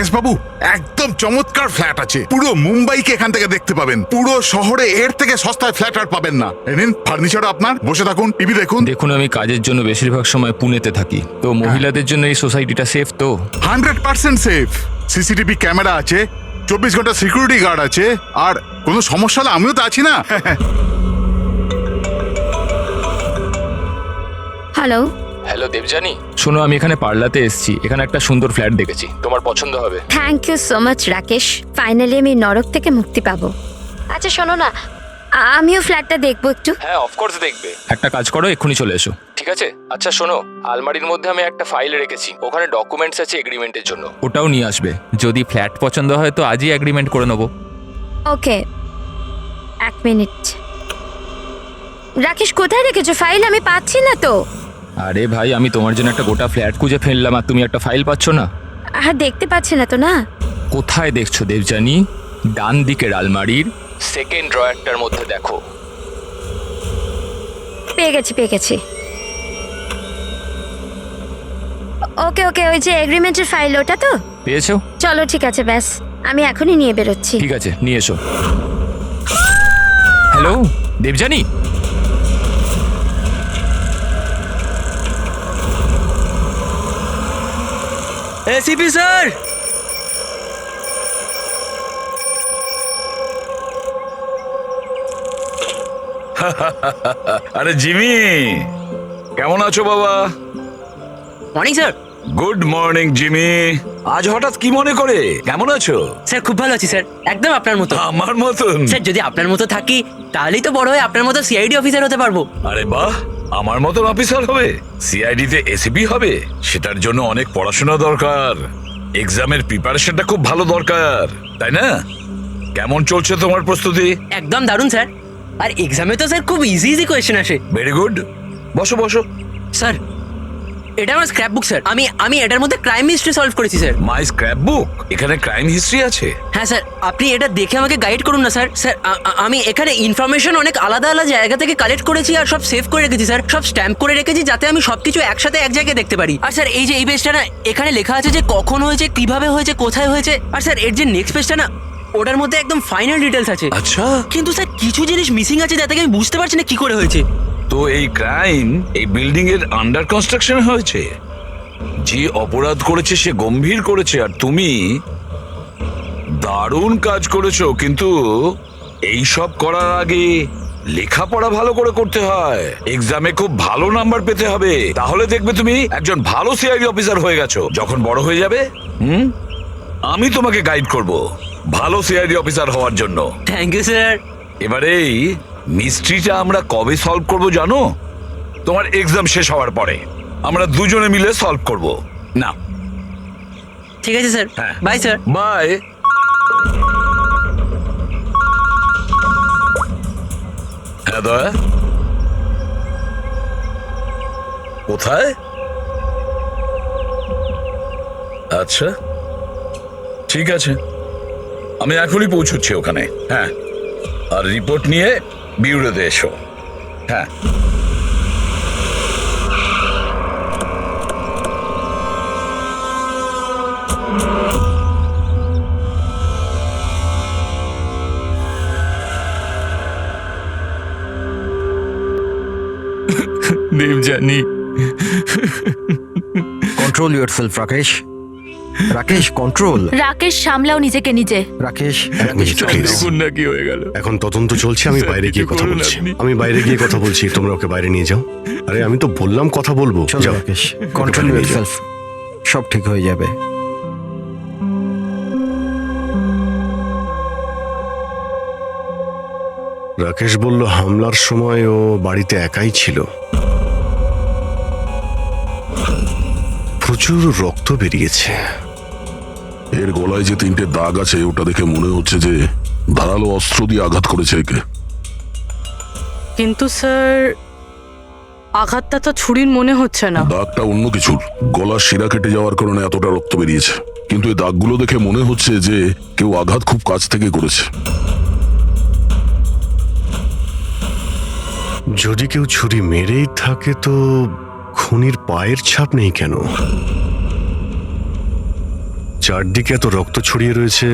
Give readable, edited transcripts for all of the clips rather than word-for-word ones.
রাকেশ বাবু, একদম চমৎকার ফ্ল্যাট আছে। পুরো মুম্বাইকে এখান থেকে দেখতে পাবেন। পুরো শহরে এর থেকে সস্তায় ফ্ল্যাট আর পাবেন না। নিন ফার্নিচার আপনার, বসে থাকুন, টিভি দেখুন। দেখুন, আমি কাজের জন্য বেশিরভাগ সময় পুনেতে থাকি, তো মহিলাদের জন্য এই সোসাইটিটা সেফ তো? 100% সেফ। সিসিটিভি ক্যামেরা আছে, 24 ঘন্টা সিকিউরিটি গার্ড আছে, আর কোনো সমস্যা হলে আমিও তো আছি না। হ্যালো। হ্যালো দেবজানি, শোনো, আমি এখানে পার্লাতে এসেছি। এখানে একটা সুন্দর ফ্ল্যাট দেখেছি, তোমার পছন্দ হবে। Thank you so much Rakesh, finally আমি নরক থেকে মুক্তি পাবো। আচ্ছা শোনো না, আমিও ফ্ল্যাটটা দেখবো একটু। হ্যাঁ, অফকোর্স দেখবে। একটা কাজ করো, এক্ষুনি চলে এসো, ঠিক আছে? আচ্ছা শোনো, আলমারির মধ্যে আমি একটা ফাইল রেখেছি, ওখানে ডকুমেন্টস আছে এগ্রিমেন্টের জন্য, ওটাও নিয়ে আসবে। যদি ফ্ল্যাট পছন্দ হয় তো আজই এগ্রিমেন্ট করে নেবো। ওকে, এক মিনিট। রাকেশ, কোথায় রেখেছো ফাইল? আমি পাচ্ছি না তো। আরে ভাই, আমি তোমার জন্য একটা গোটা ফ্ল্যাট খুঁজে ফেললাম, আর তুমি একটা ফাইল পাচ্ছ না? আর দেখতে পাচ্ছি না তো। না, কোথায় দেখছো দেবজানি? ডান দিকের আলমারির সেকেন্ড ড্রয়ারটার মধ্যে দেখো। পেয়ে গেছি। ওকে ওকে, ওই যে এগ্রিমেন্টের ফাইল, ওটা তো? পেয়েছো? চলো ঠিক আছে, ব্যাস আমি এখনই নিয়ে বেরোচ্ছি। ঠিক আছে, নিয়ে এসো। হ্যালো দেবজানি, এসিপি স্যার, আরে জিমি, কেমন আছো বাবা? Morning sir. Good morning Jimmy. আজ হঠাৎ কি মনে করে? কেমন আছো? স্যার খুব ভালো আছি স্যার, একদম আপনার মতো। আমার মতন? স্যার যদি আপনার মতো থাকি তাহলেই তো বড় হয়ে আপনার মতো সিআইডি অফিসার হতে পারবো। আরে বাহ, আমার মতন অফিসার হবে? সিআইডি তে এসিপি হবে? সেটার জন্য অনেক পড়াশোনা দরকার, এক্সামের প্রিপারেশনটা খুব ভালো দরকার, তাই না? কেমন চলছে তোমার প্রস্তুতি? একদম দারুণ স্যার, আর এক্সামে তো স্যার খুব ইজি কোয়েশ্চেন আসে। ভেরি গুড, বসো বসো। স্যার এটা আমার স্ক্র্যাপ বুক স্যার, আমি এটার মধ্যে ক্রাইম হিস্ট্রি সলভ করেছি স্যার। মাই স্ক্র্যাপ বুক? এখানে ক্রাইম হিস্ট্রি আছে? হ্যাঁ স্যার, আপনি এটা দেখে আমাকে গাইড করুন না স্যার। স্যার আমি এখানে ইনফরমেশন অনেক আলাদা আলাদা জায়গা থেকে কালেক্ট করেছি, আর সব সেভ করে রেখেছি স্যার, সব স্ট্যাম্প করে রেখেছি যাতে আমি সবকিছু একসাথে এক জায়গায় দেখতে পারি। আর স্যার এই যে এই পেজটা না, এখানে লেখা আছে যে কখন হয়েছে, কিভাবে হয়েছে, কোথায় হয়েছে। আর স্যার এর যে নেক্সট পেজটা না, ওটার মধ্যে একদম ফাইনাল ডিটেলস আছে। আচ্ছা, কিন্তু স্যার কিছু জিনিস মিসিং আছে যাতে আমি বুঝতে পারছি না কি করে হয়েছে। তো এই ক্রাইম এই বিল্ডিং এর আন্ডার কনস্ট্রাকশন হয়েছে? যে অপরাধ করেছে সে গম্ভীর করেছে, আর তুমি দারুণ কাজ করেছো। কিন্তু এই সব করার আগে লেখাপড়া ভালো করে করতে হয়, এক্সামে খুব ভালো নাম্বার পেতে হবে, তাহলে দেখবে তুমি একজন ভালো সিআইডি অফিসার হয়ে গেছো। যখন বড় হয়ে যাবে আমি তোমাকে গাইড করব ভালো সিআইডি অফিসার হওয়ার জন্য। Thank you sir. এবারে এই মিস্ট্রিটা আমরা কবে সলভ করব জানো? তোমার এক্সাম শেষ হওয়ার পরে আমরা দুজনে মিলে সলভ করব। না, ঠিক আছে স্যার, হ্যাঁ। Bye sir. বাই। হ্যাঁ দয়া, কোথায়? আচ্ছা ঠিক আছে, আমি এখনই পৌঁছচ্ছি ওখানে। হ্যাঁ, আর রিপোর্ট নিয়ে বিউরোতে এসো। হ্যাঁ। Debjani, control yourself Rakesh. Rakesh control. Rakesh সামলাও নিজেকে নিজে। রাকেশ দেখুন না কি হয়ে গেল। এখন তদন্ত চলছে, আমি বাইরে গিয়ে কথা করুন বলছি। আপনি। আমি বাইরে গিয়ে কথা বলছি, তোমরা ওকে বাইরে নিয়ে যাও। আরে আমি তো বললাম কথা বলবো। চলো যাও। রাকেশ, কন্ট্রোল ইয়োরসেলফ, সব ঠিক হয়ে যাবে। রাকেশ বলল হামলার সময় ও বাড়িতে একাই ছিল। প্রচুর রক্ত বেরিয়েছে। এর গলায় যে 3টে দাগ আছে ওটা দেখে মনে হচ্ছে যে ধারালো অস্ত্র দিয়ে আঘাত করেছে একে। কিন্তু স্যার আঘাতটা তো ছুরির মনে হচ্ছে না। দাগটা অন্য কিছুর, গলার শিরা কেটে যাওয়ার কারণে এতটা রক্ত বেরিয়েছে। কিন্তু এই দাগগুলো দেখে মনে হচ্ছে যে কেউ আঘাত খুব কাছ থেকে করেছে। যদি কেউ ছুরি মেরেই থাকে তো খুনির পায়ের ছাপ নেই কেন? চারদিকে এত রক্ত ছড়িয়ে রয়েছে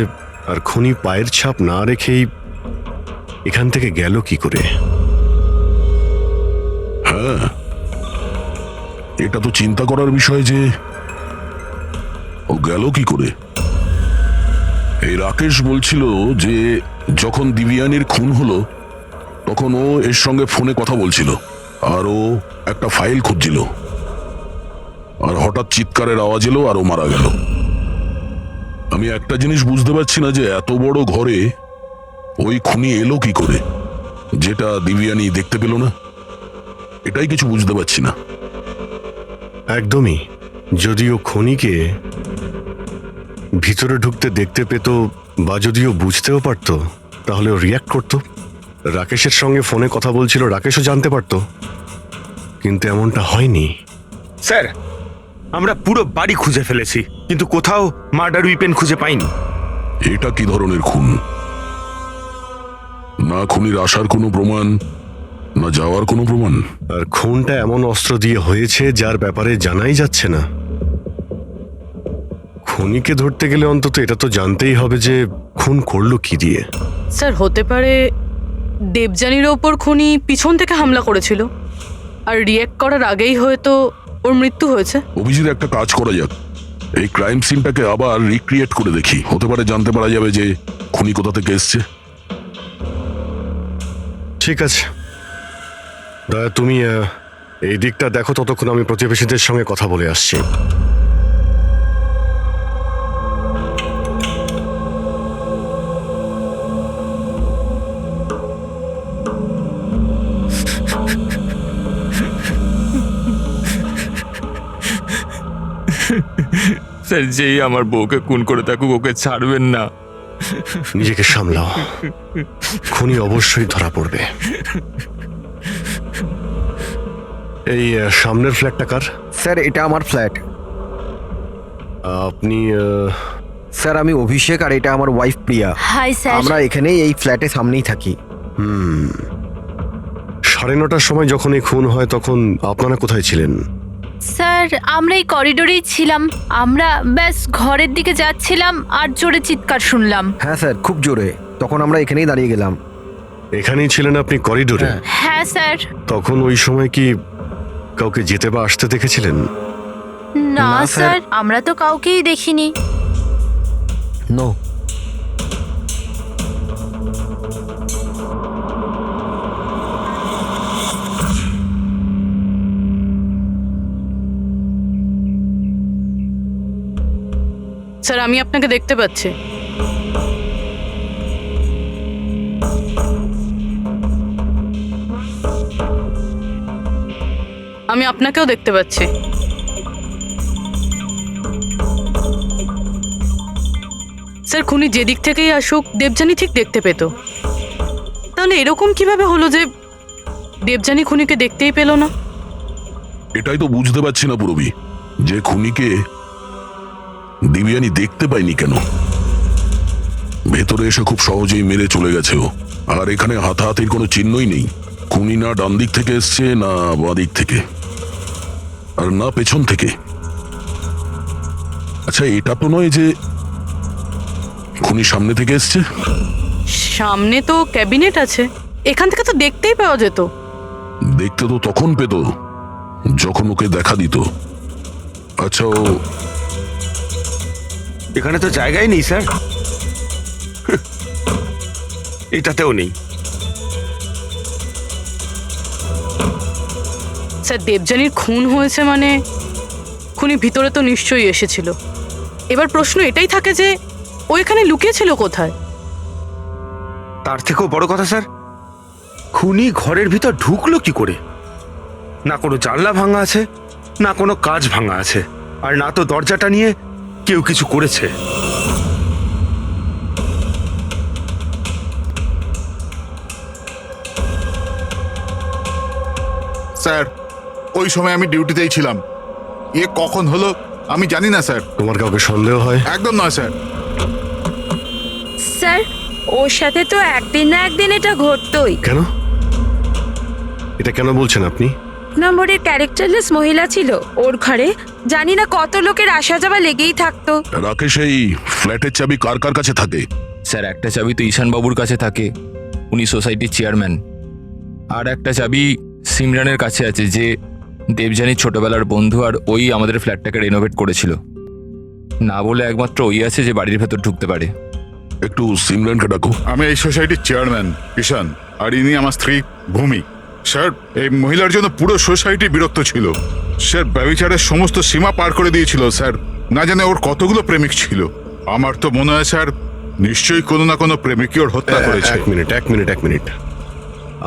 আর খুনি পায়ের ছাপ না রেখেই এখান থেকে গেল কি করে? হ্যাঁ, এটা তো চিন্তা করার বিষয় যে ও গেল কি করে। এই রাকেশ বলছিল যে যখন দিব্যানীর খুন হলো তখন ও এর সঙ্গে ফোনে কথা বলছিল আর ও একটা ফাইল খুঁজছিল, আর হঠাৎ চিৎকারের আওয়াজ এলো আর ও মারা গেল। আমি একটা জিনিস বুঝতে পারছি না যে এত বড় ঘরে ওই খুনি এলো কি করে, যেটা দিব্যানী দেখতে পেল না। এটাই কিছু বুঝতে পারছি না। একদমই। যদিও খনিকে ভিতরে ঢুকতে দেখতে পেত বা যদিও বুঝতেও পারতো তাহলে ও রিয়াক্ট করতো। রাকেশের সঙ্গে ফোনে কথা বলছিল, রাকেশও জানতে পারতো, কিন্তু এমনটা হয়নি। স্যার, আমরা পুরো বাড়ি খুঁজে ফেলেছি কিন্তু কোথাও মার্ডার উইপেন খুঁজে পাইনি। এটা কি ধরনের খুন? না খুনির আসার কোনো প্রমাণ, না যাওয়ার কোনো প্রমাণ। আর খুনটা এমন অস্ত্র দিয়ে হয়েছে যার ব্যাপারে জানাই যাচ্ছে না। খুনিকে ধরতে গেলে অন্তত এটা তো জানতেই হবে যে খুন করলো কি দিয়ে। স্যার হতে পারে দেবযানীর ওপর খুনি পিছন থেকে হামলা করেছিল আর রিয়্যাক্ট করার আগেই হয়তো ওর মৃত্যু হয়েছে। অভিজিৎ, একটা কাজ করা যাক, এই ক্রাইম সিনটাকে আবার রিক্রিয়েট করে দেখি। হতে পারে জানতে পারা যাবে যে খুনি কোথা থেকে এসছে। ঠিক আছে দয়া, তুমি এই দিকটা দেখো, ততক্ষণ আমি প্রতিবেশীদের সঙ্গে কথা বলে আসছি। স্যার, যেই আমার বউকে খুন করে থাকুক ওকে ছাড়বেন না। নিজেকে সামলাও, খুনি অবশ্যই ধরা পড়বে। এই সামনের ফ্ল্যাটটা কার? স্যার এটা আমার ফ্ল্যাট। আপনি স্যার আমি অভিষেক আর এটা আমার ওয়াইফ প্রিয়া। Hi sir. আমরা এখানেই এই ফ্ল্যাটের সামনেই থাকি। 9:30টার সময় যখন এই খুন হয় তখন আপনারা কোথায় ছিলেন? স্যার আমরা এই করিডোরেই ছিলাম। আমরা ব্যাস ঘরের দিকে যাচ্ছিলাম আর জোরে চিৎকার শুনলাম। হ্যাঁ স্যার, খুব জোরে। তখন আমরা এখানেই দাঁড়িয়ে গেলাম। এখানেই ছিলেন আপনি করিডোরে? হ্যাঁ স্যার। তখন ওই সময় কি কাউকে যেতে বা আসতে দেখেছিলেন? না না, স্যার। স্যার, আমরা তো কাউকেই দেখিনি। নো। স্যার আমি আপনাকে দেখতে পাচ্ছি। আমি আপনাকেও দেখতে পাচ্ছি। স্যার খুনি যেদিক থেকেই আসুক দেবযানী ঠিক দেখতে পেত। তাহলে এরকম কিভাবে হলো যে দেবযানী খুনিকে দেখতেই পেল না? এটাই তো বুঝতে পারছি না পুরবি, যে খুনিকে দিব্যানী দেখতে পায়নি কেন। ভেতরে এসে খুব সহজেই মেরে চলে গেছে ও, আর এখানে হাতাহাতির কোনো চিহ্নই নেই। খুনি না ডান দিক থেকে এসছে, না বাঁ দিক থেকে, আর না পেছন থেকে। আচ্ছা, এটা তো নয় যে খুনি সামনে থেকে এসছে? সামনে তো ক্যাবিনেট আছে, এখান থেকে তো দেখতেই পাওয়া যেত। দেখতে তো তখন পেত যখন ওকে দেখা দিত। আচ্ছা, ও এখানে তো জায়গাই নেই স্যার, এটাতেও নেই। স্যার দেবযানীর খুন হয়েছে মানে খুনি ভিতরে তো নিশ্চয়ই এসেছিল। এবার প্রশ্ন এটাই থাকে যে ও এখানে লুকিয়েছিল কোথায়? তার থেকেও বড় কথা স্যার, খুনি ঘরের ভিতর ঢুকলো কি করে? না কোনো জানলা ভাঙা আছে, না কোনো কাঁচ ভাঙা আছে, আর না তো দরজাটা নিয়ে কেউ কিছু করেছে। স্যার, ওই সময় আমি ডিউটিতেই ছিলাম। কখন হলো আমি জানি না স্যার। তোমার কাউকে সন্দেহ হয়? একদম নয় স্যার। স্যার ওর সাথে তো একদিন না একদিন এটা ঘটতোই। কেন? এটা কেন বলছেন আপনি? নম্বরের ক্যারেক্টারলেস মহিলা ছিল ওর ঘরে। জানি না কত লোকের আসা যাওয়া লেগেই থাকতো। রাকেশ এই ফ্ল্যাটের চাবি কার কার কাছে থাকে? স্যার একটা চাবি তো ঈশান বাবুর কাছে থাকে, উনি সোসাইটির চেয়ারম্যান। আর একটা চাবি সিমরানের কাছে আছে, যে দেবযানীর ছোটবেলার বন্ধু, আর ওই আমাদের ফ্ল্যাটটাকে রেনোভেট করেছিল। না বলে একমাত্র ওই আছে যে বাড়ির ভেতর ঢুকতে পারে। একটু সিমরানকে ডাকো। আমি এই সোসাইটির চেয়ারম্যান ঈশান, আর ইনি আমার স্ত্রী ভূমি। স্যার, এই মহিলার জন্য পুরো সোসাইটি বিরক্ত ছিল। স্যার ব্যভিচারের সমস্ত সীমা পার করে দিয়েছিল। স্যার না জানে ওর কতগুলো প্রেমিক ছিল। আমার তো মনে হয় স্যার নিশ্চয়ই কোনো না কোনো প্রেমিকই ওর হত্যা করেছে। এক মিনিট।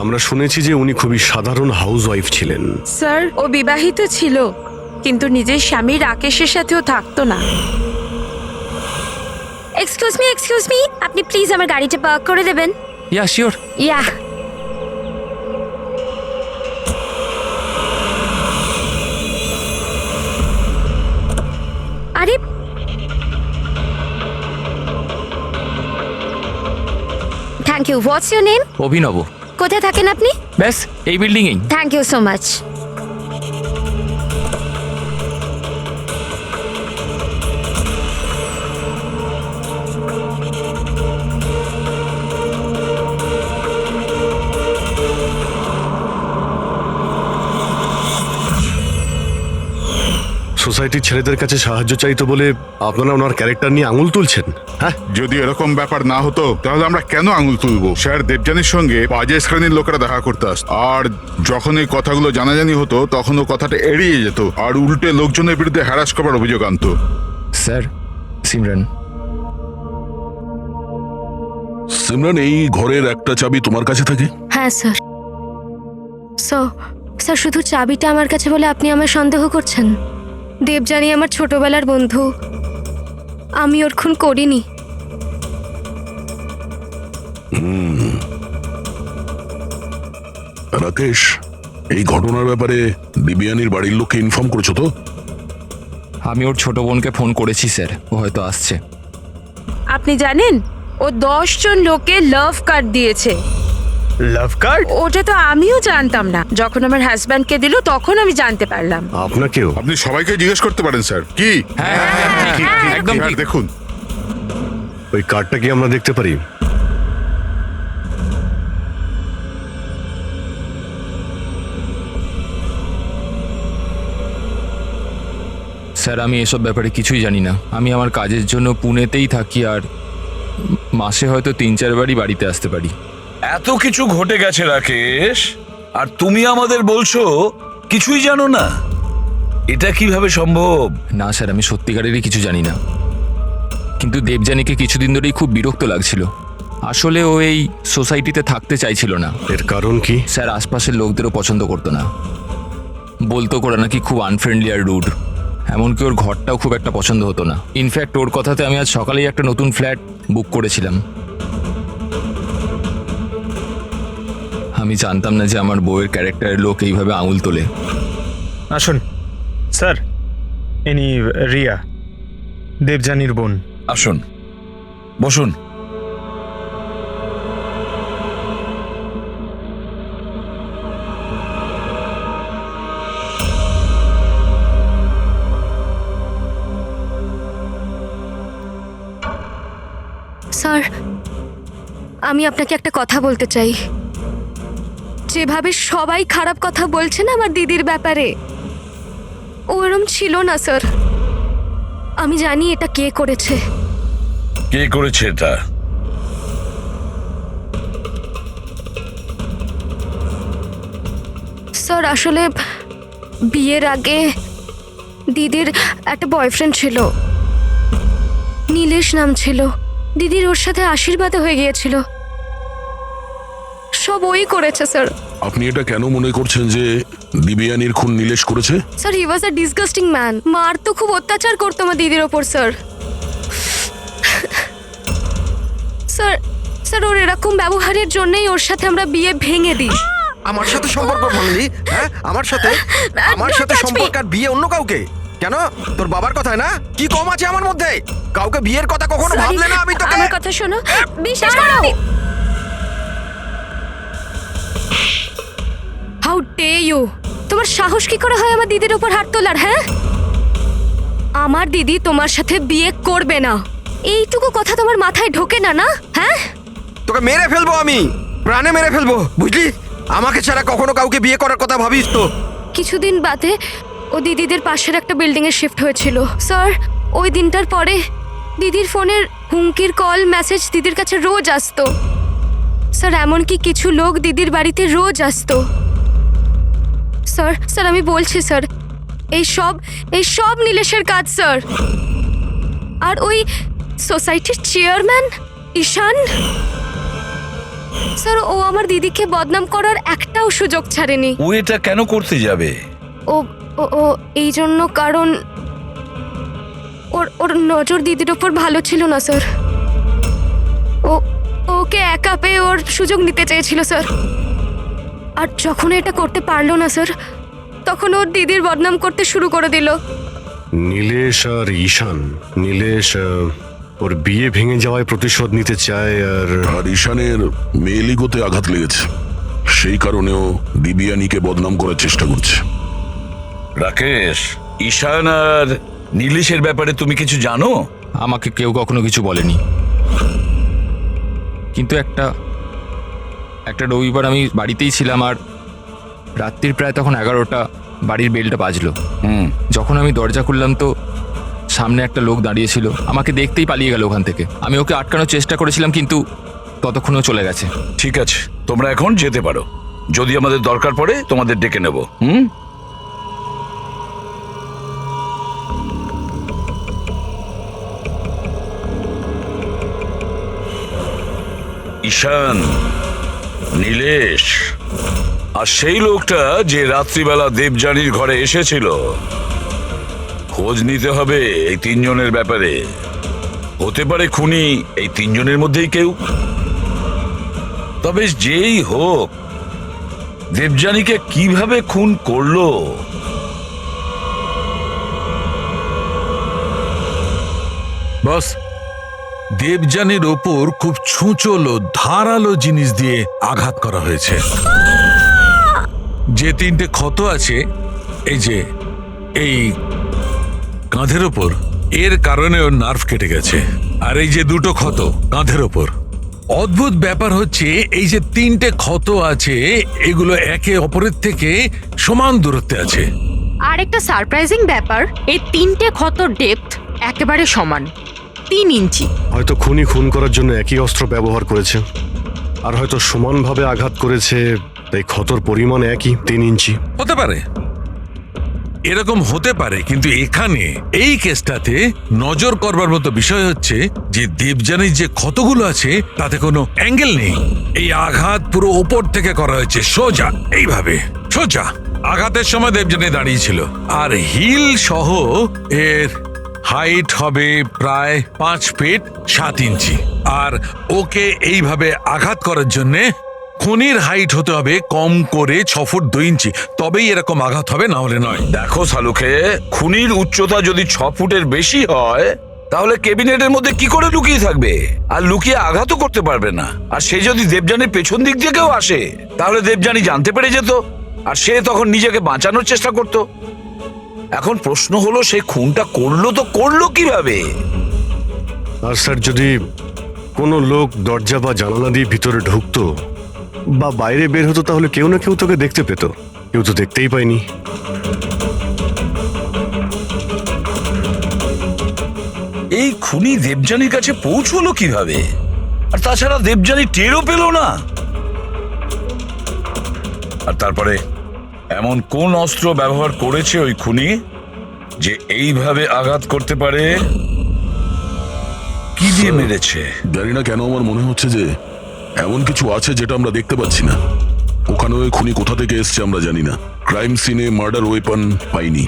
আমরা শুনেছি যে উনি খুবই সাধারণ হাউস ওয়াইফ ছিলেন। স্যার ও বিবাহিত ছিল, কিন্তু নিজের স্বামী রাকেশের সাথেও থাকতো না। এক্সকিউজ মি, আপনি প্লিজ আমার গাড়িটা পার্ক করে দেবেন? Yeah sure. ইয়া। আরে thank you. What's your name? Abhinav. কোথায় থাকেন আপনি? ব্যাস এই বিল্ডিংয়েই। Thank you so much. সোসাইটির ছেলেদের কাছে সাহায্য চাইতো বলে আপনারা ওনার ক্যারেক্টার নিয়ে আঙুল তুলছেন? হ্যাঁ, যদি এরকম ব্যাপার না হতো তাহলে আমরা কেন আঙুল তুলবো? স্যার দেবযানীর সঙ্গে বাজে শ্রেণীর লোকেরা দেখা করতে আসতো, আর যখন এই কথাগুলো জানাজানি হতো তখন ও কথাটা এড়িয়ে যেত আর উল্টে লোকজনের বিরুদ্ধে হ্যারাস করার অভিযোগ আনতো। স্যার সিমরান। সিমরান এই ঘরের একটা চাবি তোমার কাছে থাকে? হ্যাঁ স্যার। স্যার শুধু চাবিটা আমার কাছে বলে আপনি আমার সন্দেহ করছেন? দেবযানী আমার ছোটবেলার বন্ধু, আমি ওর খুন করিনি। রাকেশ, এই ঘটনার ব্যাপারে দিব্যানীর বাড়ির লোককে ইনফর্ম করেছো তো? আমি ওর ছোট বোনকে ফোন করেছি স্যার, ও হয়তো আসছে। আপনি জানেন ও 10 জন লোকে লাভ কার্ড দিয়েছে। লাভ কার্ড? ওটা তো আমিও জানতাম না, যখন আমার হাজব্যান্ডকে দিল তখন আমি জানতে পারলাম। আপনাকেও? আপনি সবাইকে জিজ্ঞেস করতে পারেন স্যার। কি একদম আর ঠিক। দেখুন ওই কার্ডটা কি আমরা দেখতে পারি? স্যার আমি এসব ব্যাপারে কিছুই জানি না। আমি আমার কাজের জন্য পুনেতেই থাকি, আর মাসে হয়তো 3-4 বারই বাড়িতে আসতে পারি। এত কিছু ঘটে গেছে রাকেশ, আর তুমি আমাদের বলছো কিছুই জানো না? এটা কিভাবে সম্ভব? না স্যার, আমি সত্যিকারেরই কিছু জানি না, কিন্তু দেবযানীকে কিছুদিন ধরেই খুব বিরক্ত লাগছিল। আসলে ও এই সোসাইটিতে থাকতে চাইছিল না। এর কারণ কি? স্যার আশপাশের লোকদেরও পছন্দ করতো না, বলতো করে নাকি খুব আনফ্রেন্ডলি আর রুড। এমনকি ওর ঘরটাও খুব একটা পছন্দ হতো না। ইনফ্যাক্ট ওর কথাতে আমি আজ সকালেই একটা নতুন ফ্ল্যাট বুক করেছিলাম। আমি জানতাম না যে আমার বউয়ের ক্যারেক্টারের লোক এইভাবে আঙুল তোলে। আসুন স্যার, ইনি রিয়া, দেবযানীর বোন। আসুন, বসুন। স্যার আমি আপনাকে একটা কথা বলতে চাই। যেভাবে সবাই খারাপ কথা বলছে না আমার দিদির ব্যাপারে, ওরম ছিল না স্যার। আমি জানি এটা কে করেছে। কে করেছে এটা? স্যার আসলে বিয়ের আগে দিদির একটা বয়ফ্রেন্ড ছিল, নীলেশ নাম ছিল। দিদির ওর সাথে আশীর্বাদ হয়ে গিয়েছিল। সব ওই করেছে স্যার। আপনি এটা কেন মনে করছেন যে দিব্যানীর খুন নীলেশ করেছে? Sir he was a disgusting man. মার তো খুব অত্যাচার করতো আমার দিদির ওপর স্যার। স্যার স্যার ওর এরকম ব্যবহারের জন্যই ওর সাথে আমরা বিয়ে ভেঙে দিই। আমার সাথে সম্পর্ক ভাঙলি? হ্যাঁ, আমার সাথে সম্পর্ক আর বিয়ে অন্য কাউকে? কেন? তোর বাবার কথায় না? কি কম আছে আমার মধ্যে? কাউকে বিয়ের কথা কখনো Sorry, ভাবলে না আমি তোকে? আমার কথা শোনো, বিশ্বাস করো। How dare you! তোমার সাহস কি করে হয় আমার দিদির উপর হাত তোলার? হ্যাঁ, আমার দিদি তোমার সাথে বিয়ে করবে না, এইটুকু কথা তোমার মাথায় ঢোকে না? না, হ্যাঁ? তোকে মেরে ফেলবো, আমি প্রাণে মেরে ফেলবো, বুঝলি? আমাকে ছাড়া কখনো কাউকে বিয়ে করার কথা ভাবিস তো? কিছুদিন বাদে ও দিদিদের পাশের একটা বিল্ডিং এ শিফট হয়েছিল স্যার। ওই দিনটার পরে দিদির ফোনের হুমকির কল মেসেজ দিদির কাছে রোজ আসতো স্যার। এমনকি কিছু লোক দিদির বাড়িতে রোজ আসতো স্যার। স্যার আমি বলছি স্যার, এই সব নীলেশের কাজ স্যার। আর ওই সোসাইটির চেয়ারম্যান ঈশান স্যার, ও আমার দিদিকে বদনাম করার একটাও সুযোগ ছাড়েনি। ও এটা কেন করতে যাবে? ও ও ও এই জন্য, কারণ ওর নজর দিদির ওপর ভালো ছিল না স্যার। ও ওকে একা পেয়ে ওর সুযোগ নিতে চেয়েছিল স্যার। আর যখন এটা করতে পারলো না স্যার, তখন ওর দিদির বদনাম করতে শুরু করে দিল। নীলেশ আর ঈশান, নীলেশ ওর বিয়ে ভেঙে যাওয়ায় প্রতিশোধ নিতে চায়, আর ঈশানের মেয়েলিগোতে আঘাত লেগেছে, সেই কারণেও দিবিয়ানিকে বদনাম করার চেষ্টা করছে। রাকেশ, ঈশান আর নীলেশের ব্যাপারে তুমি কিছু জানো? আমাকে কেউ কখনো কিছু বলেনি, কিন্তু একটা রবিবার আমি বাড়িতেই ছিলাম, আর রাত্রির প্রায় তখন 11টা, বাড়ির বেলটা বাজলো। যখন আমি দরজা খুললাম তো সামনে একটা লোক দাঁড়িয়েছিল, আমাকে দেখতেই পালিয়ে গেল ওখান থেকে। আমি ওকে আটকানোর চেষ্টা করেছিলাম, কিন্তু ততক্ষণও চলে গেছে। ঠিক আছে, তোমরা এখন যেতে পারো। যদি আমাদের দরকার পড়ে তোমাদের ডেকে নেব। ঈশান, নীলেশ আর সেই লোকটা যে রাত্রিবেলা দেবযানীর ঘরে এসেছিল, খোঁজ নিতে হবে এই তিনজনের ব্যাপারে। হতে পারে খুনি এই তিনজনের মধ্যেই কেউ। তবে যেই হোক, দেবযানীকে কিভাবে খুন করলো বস, দেবযানীর ওপর খুব ছুঁচলো ধারালো জিনিস দিয়ে আঘাত করা হয়েছে। যে 3টে ক্ষত আছে, এই কাঁধের ওপর, এর কারণে ওর নার্ভ কেটে গেছে। আর এই যে 2টো ক্ষত কাঁধের ওপর, অদ্ভুত ব্যাপার হচ্ছে এই যে 3টে ক্ষত আছে, এগুলো একে অপরের থেকে সমান দূরত্বে আছে। আর একটা সারপ্রাইজিং ব্যাপার, এই 3টে ক্ষতর ডেপথ একেবারে সমান, 3 ইঞ্চি। হয়তো খুনি খুন করার জন্য একই অস্ত্র ব্যবহার করেছে, আর হয়তো সমানভাবে আঘাত করেছে, তাই ক্ষতর পরিমাণ একই, 3 ইঞ্চি। হতে পারে, এরকম হতে পারে, কিন্তু এখানে এই কেসটাতে নজর করবার মতো বিষয় হচ্ছে যে দেবযানীর যে ক্ষতগুলো আছে তাতে কোনো অ্যাঙ্গেল নেই। এই আঘাত পুরো ওপর থেকে করা হয়েছে, সোজা, এইভাবে সোজা। আঘাতের সময় দেবযানী দাঁড়িয়েছিল, আর হিল সহ এর হাইট হবে প্রায় 5 ফিট 7 ইঞ্চি। আর ওকে এইভাবে আঘাত করার জন্যে খুনির হাইট হতে হবে কম করে 6 ফুট 2 ইঞ্চি, তবেই এরকম আঘাত হবে, না হলে নয়। দেখো সালুকে, খুনির উচ্চতা যদি 6 ফুটের বেশি হয়, তাহলে ক্যাবিনেটের মধ্যে কি করে লুকিয়ে থাকবে? আর লুকিয়ে আঘাতও করতে পারবে না। আর সে যদি দেবযানীর পেছন দিক দিয়ে কেউ আসে, তাহলে দেবযানী জানতে পেরে যেত, আর সে তখন নিজেকে বাঁচানোর চেষ্টা করত। এখন প্রশ্ন হলো, সে খুনটা করলো কিভাবে? আর স্যার, যদি কোনো লোক দরজা বা জানালা দিয়ে ভিতরে ঢুকতো বা বাইরে বের হতো, তাহলে কেউ না কেউ তোকে দেখতে পেত। কেউ তো দেখতেই পায়নি। এই খুনি দেবযানীর কাছে পৌঁছলো কিভাবে? আর তাছাড়া দেবযানী টেরও পেল না। আর তারপরে এমন কোন অস্ত্র ব্যবহার করেছে ওই খুনি যে এইভাবে আঘাত করতে পারে? কি দিয়ে মেরেছে? জানি না কেন আমার মনে হচ্ছে যে এমন কিছু আছে যেটা আমরা দেখতে পাচ্ছি না। ওখানে ওই খুনি কোথা থেকে এসছে আমরা জানি না। ক্রাইম সিনে মার্ডার ওয়েপন পাইনি।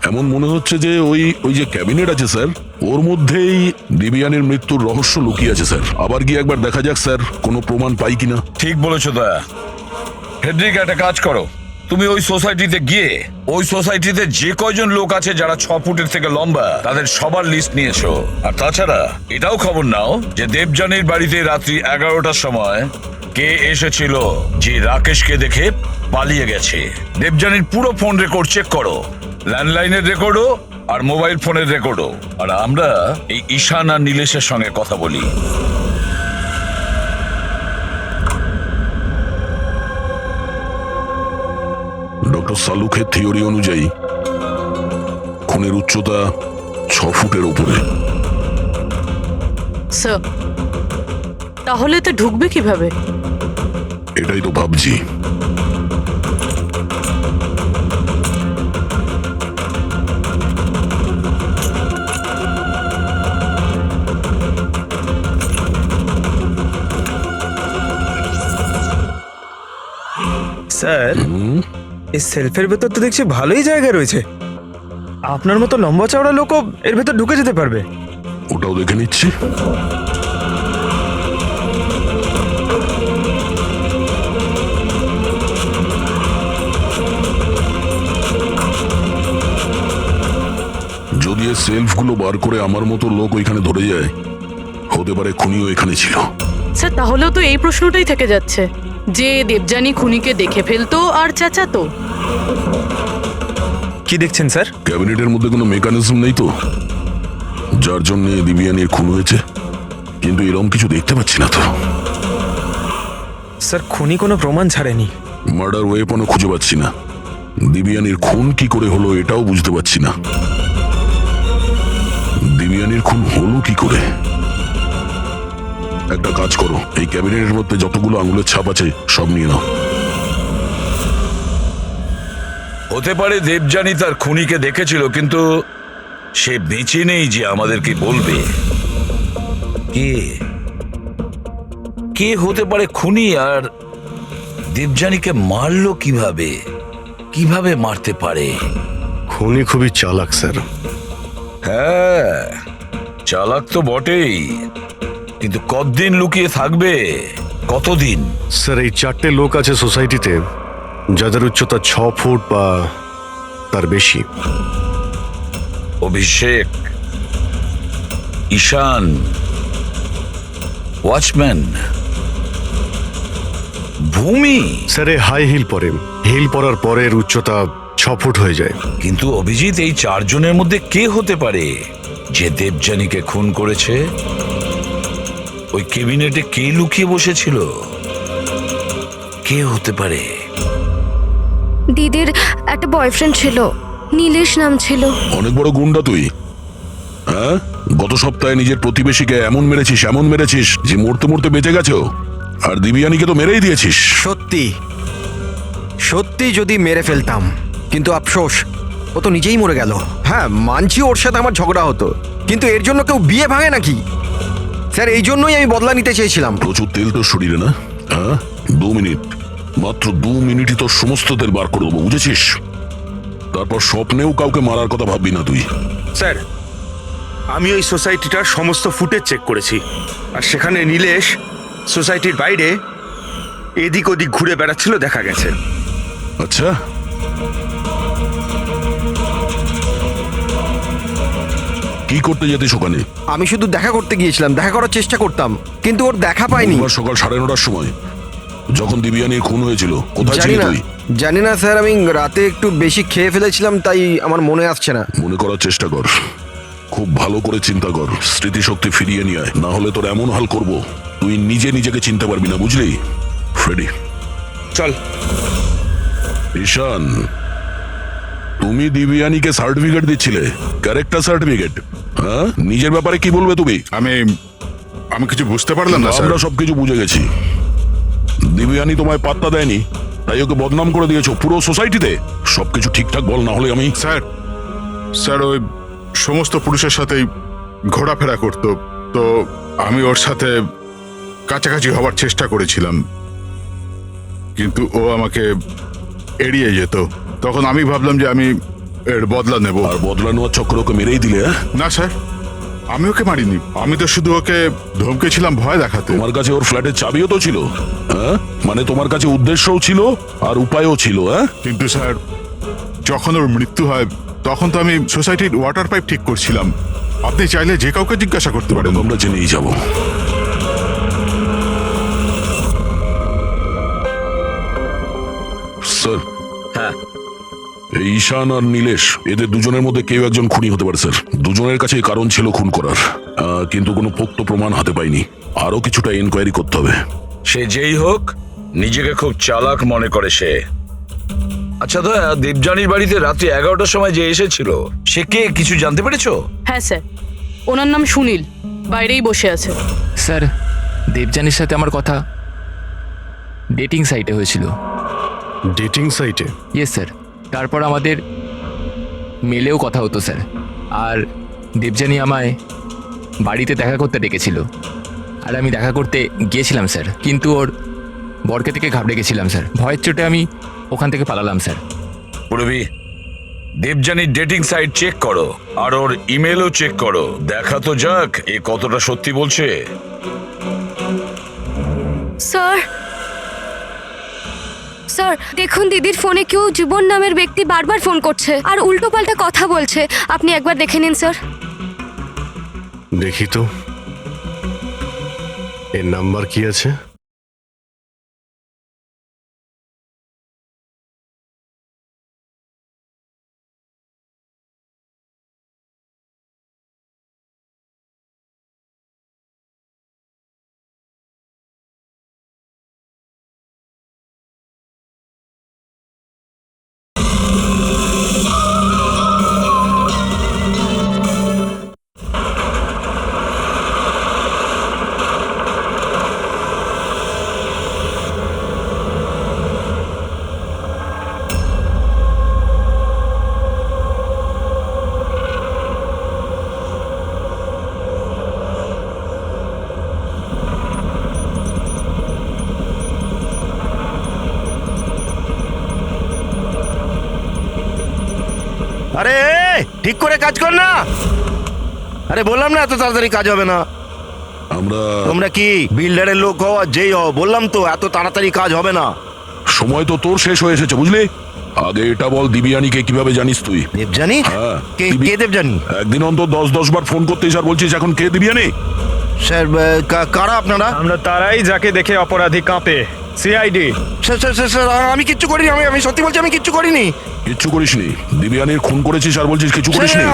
এমন মনে হচ্ছে যে ওই যে ক্যাবিনেট আছে স্যার, ওর মধ্যেই দিবিয়ানের মৃত্যুর রহস্য লুকিয়ে আছে স্যার। আবার গিয়ে একবার দেখা যাক স্যার, কোনো প্রমাণ পাই কিনা। ঠিক বলেছো দয়া। ফেডরিক, একটা কাজ করো, তুমি ওই সোসাইটিতে গিয়ে ওই সোসাইটিতে যে কয়জন লোক আছে যারা 6 ফুটের থেকে লম্বা, তাদের সবার লিস্ট নিয়েছো। আর তাছাড়া এটাও খবর নাও যে দেবযানীর বাড়িতে রাত্রি 11টার সময় কে এসেছিল যে রাকেশকে দেখে পালিয়ে গেছে? দেবযানীর পুরো ফোন রেকর্ড চেক করো, ল্যান্ডলাইনের রেকর্ডও আর মোবাইল ফোনের রেকর্ডও। আর আমরা এই ঈশান আর নীলেশের সঙ্গে কথা বলি। ডক্টর সালুখের থিওরি অনুযায়ী খুনের উচ্চতা 6 ফুটের উপরে। স্যার তাহলে তো ঢুকবে কিভাবে? এটাই তো ভাবছি। স্যার এই সেলফের ভেতর তো দেখছি ভালোই জায়গা রয়েছে। আপনার মতো লম্বা চওড়া লোকও এর ভেতর ঢুকে যেতে পারবে। ওটাও দেখে নিচ্ছি। যদি এই সেলফগুলো বার করে আমার মতো লোক ওইখানে ধরে যায়, হতে পারে খুনিও এখানে ছিল। স্যার তাহলেও তো এই প্রশ্নটাই থেকে যাচ্ছে যে দেবযানী খুনিকে দেখে ফেলতো আর চেঁচাতো। কি দেখছেন স্যার? ক্যাবিনেটের মধ্যে কোনো মেকানিজম নেই তো, যার জন্য দিবিয়ানির খুন হয়েছে, কিন্তু এরকম কিছু দেখতে পাচ্ছি না তো। স্যার খুনি কোনো প্রমাণ ছাড়েনি। মার্ডার ওয়েপনও খুঁজে পাচ্ছি না। দিবিয়ানির খুন কি করে হলো এটাও বুঝতে পারছি না। দিবিয়ানির খুন হলো কি করে? একটা কাজ করো, এই ক্যাবিনেটের মধ্যে যতগুলো আঙুলের ছাপ আছে সব নিয়ে নাও। হতে পারে দেবযানী তার খুনিকে দেখেছিল, কিন্তু সে বেঁচে নেই যে আমাদেরকে বলবে। কে কে হতে পারে খুনি, আর দেবযানীকে মারলো কিভাবে? কিভাবে মারতে পারে? খুনি খুবই চালাক স্যার। হ্যাঁ, চালাক তো বটেই, কিন্তু কতদিন লুকিয়ে থাকবে? কতদিন? স্যার এই 4টে লোক আছে সোসাইটিতে যাদের উচ্চতা 6 ফুট বা তার বেশি। অভিষেক, ঈশান, ওয়াচম্যান, ভূমি। স্যার এ হাই হিল পরে, হিল পরার পরের উচ্চতা 6 ফুট হয়ে যায়। কিন্তু অভিজিৎ, এই 4 জনের মধ্যে কে হতে পারে যে দেবযানীকে খুন করেছে? ওই ক্যাবিনেটে কে লুকিয়ে বসেছিল? কে হতে পারে? দিদির একটা বয়ফ্রেন্ড ছিল, নীলেশ নাম ছিল। অনেক বড় গুন্ডা তুই, হ্যাঁ? গত সপ্তাহে নিজের প্রতিবেশীকে এমন মেরেছিস যে মরতে মরতে বেঁচে গেছো, আর দিবিয়ানিকে তো মেরেই দিয়েছিস। সত্যি সত্যি যদি মেরে ফেলতাম, কিন্তু আফসোস ও তো নিজেই মরে গেল। হ্যাঁ মানছি ওর সাথে আমার ঝগড়া হতো, কিন্তু এর জন্য কেউ বিয়ে ভাঙে নাকি? স্যার এই জন্যই আমি বদলা নিতে চেয়েছিলাম। প্রচুর তেল তোর শরীরে না? হ্যাঁ, 2 মিনিট, মাত্র 2 মিনিটই তোর সমস্ত তেল বার করে দেবো, বুঝেছিস? তারপর স্বপ্নেও কাউকে মারার কথা ভাববি না তুই। স্যার আমি ওই সোসাইটিটার সমস্ত ফুটেজ চেক করেছি, আর সেখানে নীলেশ সোসাইটির বাইরে এদিক ওদিক ঘুরে বেড়াচ্ছিল দেখা গেছে। আচ্ছা, কি করতে যেতিস ওখানে? আমি শুধু দেখা করতে গিয়েছিলাম, দেখা করার চেষ্টা করতাম, কিন্তু ওর দেখা পাইনি। বুধবার সকাল 9:30টার সময় যখন দিবিয়ানির খুন হয়েছিল, কোথায় জানি ছিলি না তুই? জানি না স্যার, আমি রাতে একটু বেশি খেয়ে ফেলেছিলাম, তাই আমার মনে আসছে না। মনে করার চেষ্টা কর, খুব ভালো করে চিন্তা কর, স্মৃতিশক্তি ফিরিয়ে নিয়ে আয়, না হলে তোর এমন হাল করব তুই নিজেকে চিনতে পারবি না, বুঝলি? ফ্রেডি চল। ঈশান, তুমি দিবিয়ানিকে সার্টিফিকেট দিচ্ছিলে, ক্যারেক্টার সার্টিফিকেট, হ্যাঁ? নিজের ব্যাপারে কি বলবে তুমি? আমি কিছু বুঝতে পারলাম না স্যার। আমরা সবকিছু বুঝে গেছি। দিবিয়ানি তোমায় পাত্তা দেয়নি, তাই ওকে বদনাম করে দিয়েছো পুরো সোসাইটিতে। সবকিছু ঠিকঠাক বল, না হলে আমি। স্যার ওই সমস্ত পুরুষের সাথেই ঘোরাফেরা করত, তো আমি ওর সাথে কাছাকাছি হবার চেষ্টা করেছিলাম, কিন্তু ও আমাকে এড়িয়ে যেত। তখন আমি ভাবলাম যে আমি এর বদলা নেব। আর বদলা নেওয়ার চক্র ওকে মেরেই দিলে? না স্যার, আমি ওকে মারিনি, আমি তো শুধু ওকে ধমকেছিলাম ভয় দেখাতে। তোমার কাছে ওর ফ্ল্যাটের চাবিও তো ছিল, হ্যাঁ? মানে তোমার কাছে উদ্দেশ্যও ছিল আর উপায়ও ছিল, হ্যাঁ? কিন্তু স্যার যখন ওর মৃত্যু হয় তখন তো আমি সোসাইটির ওয়াটার পাইপ ঠিক করছিলাম। আপনি চাইলে যে কাউকে জিজ্ঞাসা করতে পারেন। আমরা জেনেই যাব। এই ঈশান আর নীলেশ, এদের দুজনের মধ্যে কেউ একজন খুনি হতে পারে স্যার। দুজনের কাছে কারণ ছিল খুন করার, কিন্তু কোনো পোক্ত প্রমাণ হাতে পাইনি। আরো কিছুটা এনকোয়ারি করতে হবে। সে যেই হোক, নিজেকে খুব চালাক মনে করে সে। আচ্ছা দয়া, দেবযানীর বাড়িতে রাত্রি 11টার সময় যে এসেছিল, সে কে, কিছু জানতে পেরেছো? হ্যাঁ স্যার, ওনার নাম সুনীল, বাইরেই বসে আছে। স্যার, দেবযানীর সাথে আমার কথা ডেটিং সাইটে হয়েছিল। ডেটিং সাইটে? Yes sir. তারপর আমাদের মেলেও কথা হতো স্যার। আর দেবযানী আমায় বাড়িতে দেখা করতে ডেকেছিল, আর আমি দেখা করতে গিয়েছিলাম স্যার। কিন্তু ওর বরকে থেকে ঘাবড়ে গেছিলাম স্যার। ভয়ের চোটে আমি ওখান থেকে পালালাম স্যার। পূর্বী, দেবযানীর ডেটিং সাইট চেক করো, আর ওর ইমেলও চেক করো। দেখা তো যাক এ কতটা সত্যি বলছে। স্যার, স্যার দেখুন, দিদির ফোনে কেউ জীবন নামের ব্যক্তি বারবার ফোন করছে আর উল্টোপাল্টা কথা বলছে। আপনি একবার দেখে নিন স্যার। দেখি তো এর নাম্বার কি আছে। আরে ঠিক করে কাজ কর না। আরে বললাম না এত তাড়াতাড়ি কাজ হবে না। তোমরা কি বিল্ডারের লোক হও আর যেই হও, বললাম তো এত তাড়াতাড়ি কাজ হবে না। সময় তো তোর শেষ হয়ে এসেছে, বুঝলি? আগে এটা বল, দিবিয়ানিকে কিভাবে জানিস তুই? দেবযানী? হ্যাঁ, কে দেবযানী? একদিন অন্তত 10 বার ফোন করতেই আর বলছিস এখন কে দিবিয়ানি? স্যার কারা আপনারা? আমরা তারাই যাকে দেখে অপরাধী কাঁপে, সিআইডি। স্যার আমি কিচ্ছু করিনি, আমি সত্যি বলছি আমি কিচ্ছু করিনি। কিচ্ছু করিসনি? দিবিয়ানির খুন করেছিস আর বলছিস কিছু করিসনি?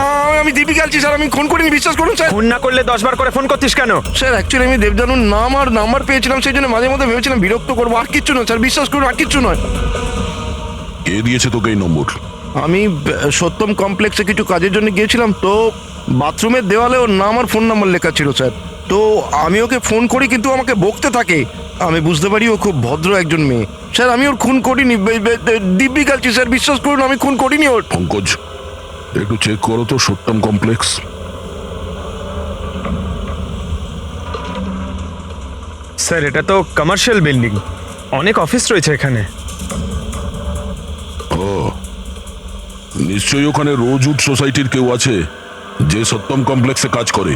আমি দীপিকা আলছি স্যার, আমি খুন করিনি, বিশ্বাস করুন স্যার। ফোন না করলে 10 বার করে ফোন করতিস কেন? স্যার অ্যাকচুয়ালি আমি দেবজানুর নাম আর নাম্বার পেয়েছিলাম, সেই জন্য মাঝে মধ্যে ভেবেছিলাম বিরক্ত করবো, আর কিচ্ছু নয় স্যার, বিশ্বাস করুন, আর কিচ্ছু নয়। কে দিয়েছে তোকে এই নম্বর? আমি সত্যম কমপ্লেক্সে কিছু কাজের জন্য গিয়েছিলাম, তো বাথরুমের দেওয়ালে ওর নাম আর ফোন নাম্বার লেখা ছিল স্যার। তো আমি ওকে ফোন করি, কিন্তু আমাকে বকতে থাকে। আমি বুঝতে পারি ও খুব ভদ্র একজন মেয়ে। স্যার আমি ওর খুন করিনি, দিব্যি গালছি স্যার, বিশ্বাস করুন আমি খুন করিনি ওর। পঙ্কজ, একটু চেক করো তো সত্যম কমপ্লেক্স। স্যার এটা তো কমার্শিয়াল বিল্ডিং, অনেক অফিস রয়েছে এখানে। ও, নিশ্চয়ই ওখানে রোজউড সোসাইটির কেউ আছে যে সত্যম কমপ্লেক্সে কাজ করে,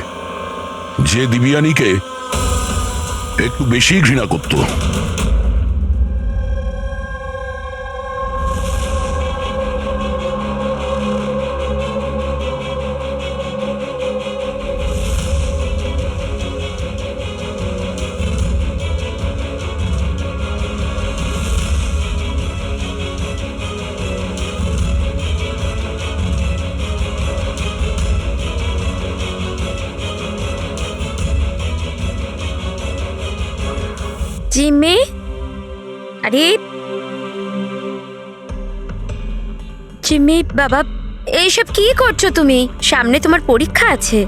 যে দিবিয়ানিকে একটু বেশি ঘৃণা করত। জিম্মি, আরে জিম্মি বাবা, এইসব কি করছো তুমি? সামনে তোমার পরীক্ষা আছে।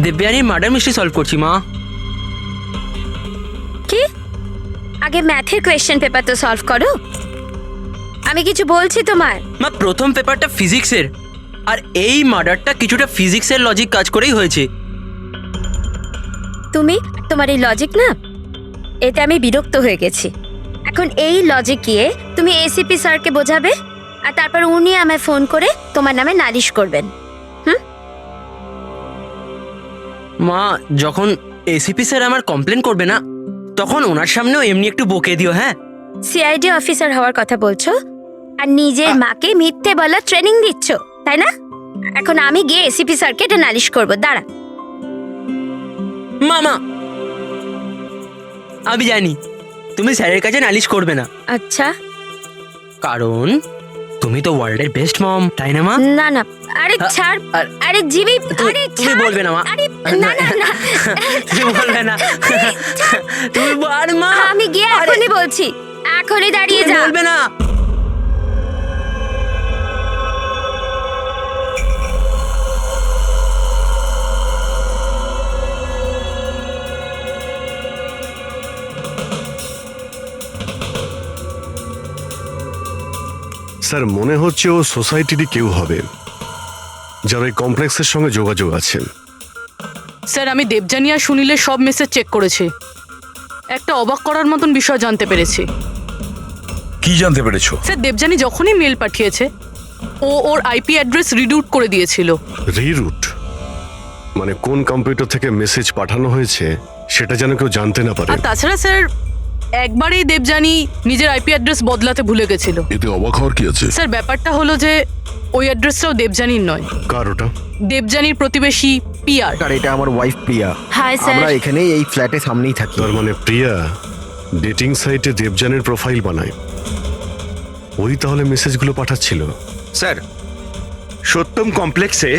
দেবযানীর মার্ডার মিস্ট্রি সলভ করছি মা। কি? আগে ম্যাথের কোয়েশ্চেন পেপার তো সলভ করো। আমি কিছু বলছি তোমার। মা, প্রথম পেপারটা ফিজিক্সের, আর এই মার্ডারটা কিছুটা ফিজিক্সের লজিক কাজ করেই হয়েছে। তোমার এই লজিক না, এতে আমি বিরক্ত হয়ে গেছি। এখন এই লজিক গিয়ে তুমি এসিপি স্যারকে বোঝাবে, আর তারপর উনি আমায় ফোন করে তোমার নামে নালিশ করবেন। মা, যখন এসিপি স্যার আমার কমপ্লেন করবে না, তখন ওনার সামনেও এমনি একটু বকে দিও। হ্যাঁ, সিআইডি অফিসার হওয়ার কথা বলছো আর নিজের মাকে মিথ্যে বলার ট্রেনিং দিচ্ছ, তাই না? এখন আমি গিয়ে এসিপি স্যারকে এটা নালিশ করবো, দাঁড়া। মামা, আমি জানি তুমি স্যারের কাছে নালিশ করবে না। আচ্ছা, কারণ তুমি তো ওয়ার্ল্ডের বেস্ট মম, তাই না মা? না না, আরে ছাড়, আরে জিমি, আরে তুমি বলবে না মা? আরে না না না, তুমি বলবে না? তুমি বল মা। আমি গিয়ে এখনই বলছি, এখনই দাঁড়িয়ে তুমি যা। বলবে না? স্যার মনে হচ্ছে ও সোসাইটিরই কেউ হবে, যার এই কমপ্লেক্সের সঙ্গে যোগাযোগ আছে। স্যার আমি দেবযানী আর সুনীলের সব মেসেজ চেক করেছি, একটা অবাক করার মতন বিষয় জানতে পেরেছি। কি জানতে পেরেছো? স্যার দেবযানী যখনই মেল পাঠিয়েছে ও ওর আইপি অ্যাড্রেস রিডিউট করে দিয়েছিল। রিরুট মানে কোন কম্পিউটার থেকে মেসেজ পাঠানো হয়েছে সেটা যেন কেউ জানতে না পারে। আর তাছাড়া স্যার একবারেই দেবযানী নিজের আইপি অ্যাড্রেস বদলাতে ভুলে গেছিল। এতে অবাক হওয়ার কি আছে? স্যার ব্যাপারটা হলো যে ওই অ্যাড্রেসটাও দেবযানীর নয়, কার ওটা? দেবযানীর প্রতিবেশী পিয়ার। আর এটা আমার ওয়াইফ প্রিয়া। Hi sir. আমরা এখানেই এই ফ্ল্যাটের সামনেই থাকি। তার মানে প্রিয়া ডেটিং সাইটে দেবযানীর প্রোফাইল বানায়, ওই তাহলে মেসেজগুলো পাঠাচ্ছিল। স্যার, সত্যম কমপ্লেক্সে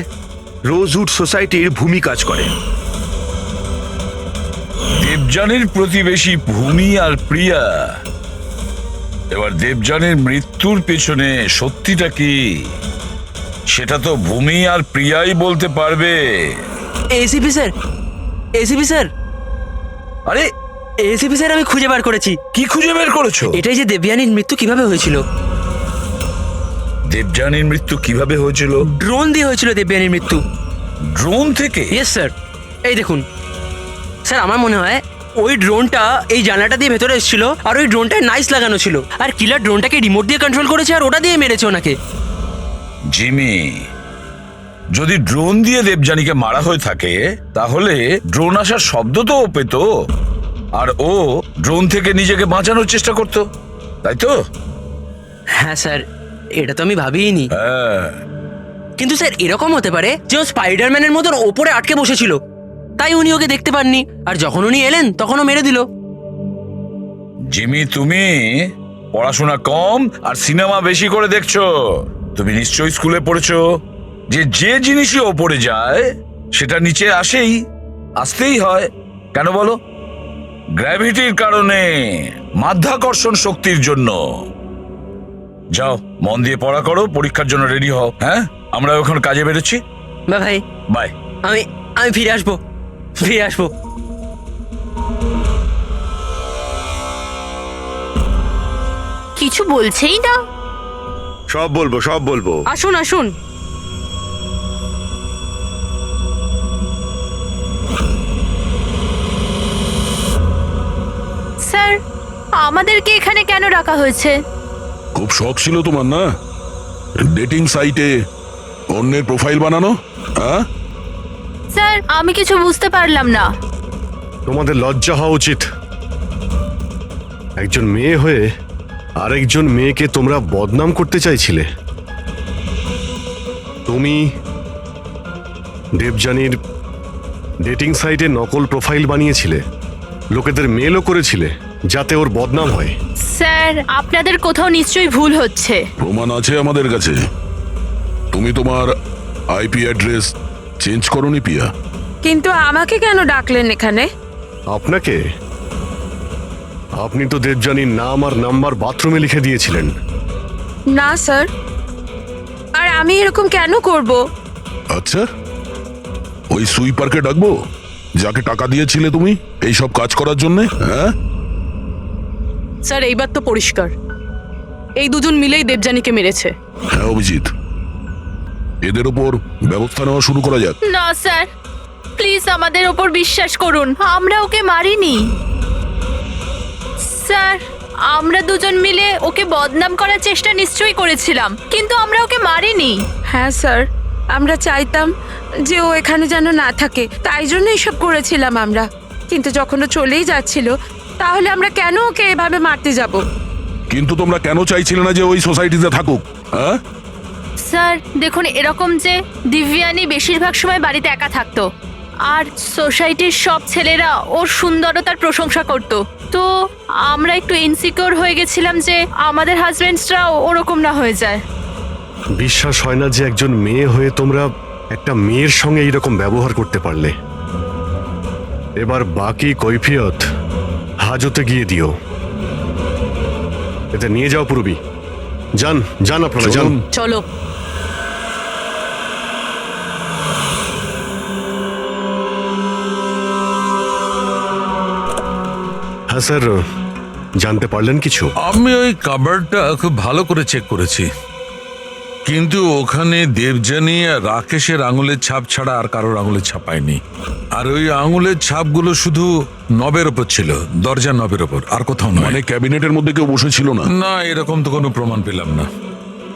রোজউড সোসাইটির ভূমি কাজ করে। দেবযানীর প্রতিবেশী ভূমি আর প্রিয়া। এবার দেবযানীর মৃত্যুর পেছনে সত্যিটা কি সেটা তো ভূমি আর প্রিয়াই বলতে পারবে। এসিপি স্যার, এসিপি স্যার, আরে এসিপি স্যার, আমি খুঁজে বার করেছি। কি খুঁজে বের করেছো? এটাই যে দেবযানীর মৃত্যু কিভাবে হয়েছিল। দেবযানীর মৃত্যু কিভাবে হয়েছিল? ড্রোন দিয়ে হয়েছিল দেবযানীর মৃত্যু। ড্রোন থেকে? ইয়েস স্যার, এই দেখুন স্যার, আমার মনে হয় ওই ড্রোনটা এই জানলাটা দিয়ে ভেতরে এসেছিল আর ওই ড্রোনটায় নাইস লাগানো ছিল আর কিলার ড্রোনটাকে রিমোট দিয়ে কন্ট্রোল করেছে আর ওটা দিয়ে মেরেছে ওনাকে। জিমি, যদি ড্রোন দিয়ে দেবযানীকে মারা হয়ে থাকে তাহলে ড্রোন আসার শব্দ তো ও পেত আর ও ড্রোন থেকে নিজেকে বাঁচানোর চেষ্টা করত, তাই তো? হ্যাঁ স্যার, এটা তো আমি ভাবিনি। হ্যাঁ, কিন্তু স্যার এরকম হতে পারে যে ও স্পাইডারম্যানের মতন ওপরে আটকে বসেছিল, তাই উনি ওকে দেখতে পাননি আর যখন উনি এলেন তখন ও মেরে দিল। জিমি, তুমি পড়াশোনা কম আর সিনেমা বেশি করে দেখছো। তুমি নিশ্চয়ই স্কুলে পড়েছো যে যে জিনিসই ওপরে যায় সেটা নিচে আসতেই হয়। কেন বলো? গ্র্যাভিটির কারণে, মাধ্যাকর্ষণ শক্তির জন্য। যাও, মন দিয়ে পড়া করো, পরীক্ষার জন্য রেডি হও। হ্যাঁ, আমরা এখন কাজে বেরোচ্ছি। বা ভাই, বাই। আমি ফিরে আসবো। কিছু বলছেই না। সব বলবো। আসুন আসুন। স্যার, আমাদেরকে এখানে কেন রাখা হয়েছে? খুব শখ ছিল তোমার না ডেটিং সাইটে অন্যের প্রোফাইল বানানো? হ্যাঁ, স্যার, আমি কিছু বুঝতে পারলাম না। তোমাদের লজ্জা হওয়া উচিত। একজন মেয়ে হয়ে আরেকজন মেয়েকে তোমরা বদনাম করতে চাইছিলে। তুমি দেবযানীর ডেটিং সাইটে নকল প্রোফাইল বানিয়েছিলে, লোকেদের মেলও করেছিলে যাতে ওর বদনাম হয়। স্যার, আপনাদের কোথাও নিশ্চয়ই ভুল হচ্ছে। প্রমাণ আছে আমাদের কাছে। তুমি তোমার আইপি অ্যাড্রেস চেঞ্জ করোনি পিয়া? কিন্তু আমাকে কেন ডাকলেন এখানে? আপনাকে? আপনি তো দেবযানীর নাম আর নাম্বার বাথরুমে লিখে দিয়েছিলেন। না স্যার, আর আমি এরকম কেন করব? আচ্ছা, ওই সুইপারকে ডাকবো যাকে টাকা দিয়েছিলে তুমি এই সব কাজ করার জন্য? হ্যাঁ স্যার এইবার তো পরিষ্কার, এই দুজন মিলেই দেবযানীকে মেরেছে। হ্যাঁ অভিজিৎ, এদের ওপর ব্যবস্থা নেওয়া শুরু করা যাক। না স্যার, প্লিজ আমাদের ওপর বিশ্বাস করুন, আমরা ওকে মারিনি। স্যার, আমরা দুজন মিলে ওকে বদনাম করার চেষ্টা নিশ্চয়ই করেছিলাম, কিন্তু আমরা ওকে মারিনি। হ্যাঁ স্যার, আমরা চাইতাম যে ও এখানে যেন না থাকে, তাই জন্য এসব করেছিলাম আমরা। কিন্তু যখন ও চলেই যাচ্ছিল, তাহলে আমরা কেন ওকে এভাবে মারতে যাব? কিন্তু তোমরা কেন চাইছিলে না যে ওই সোসাইটিতে থাকুক? হ্যাঁ স্যার দেখুন, এরকম যে দিব্যানী বেশিরভাগ সময় বাড়িতে একা থাকতো আর সোসাইটির সব ছেলেরা ওর সুন্দরতার প্রশংসা করত, তো আমরা একটু ইনসিকিউর হয়ে গেছিলাম যে আমাদের হাজবেন্ডসরাও ওরকম না হয়ে যায়। বিশ্বাস হয় না যে একজন মেয়ে হয়ে তোমরা একটা মেয়ের সঙ্গে এইরকম ব্যবহার করতে পারলে। এবার বাকি কৈফিয়ত হাজতে গিয়ে দিও। এতে নিয়ে যাও পুরবি। যান যান আপনারা যান। চলুন। চলো। হ্যাঁ স্যার, জানতে পারলেন কিছু? আমি ওই কাবারটা খুব ভালো করে চেক করেছি, কিন্তু ওখানে দেবযানী আর রাকেশের আঙুলের ছাপ ছাড়া আর কারোর আঙুলের ছাপ পাইনি। আর ওই আঙুলের ছাপগুলো শুধু নবের ওপর ছিল, দরজার নবের ওপর, আর কোথাও নয়। মানে ক্যাবিনেটের মধ্যে কেউ বসেছিল না? না, এরকম তো কোনো প্রমাণ পেলাম না।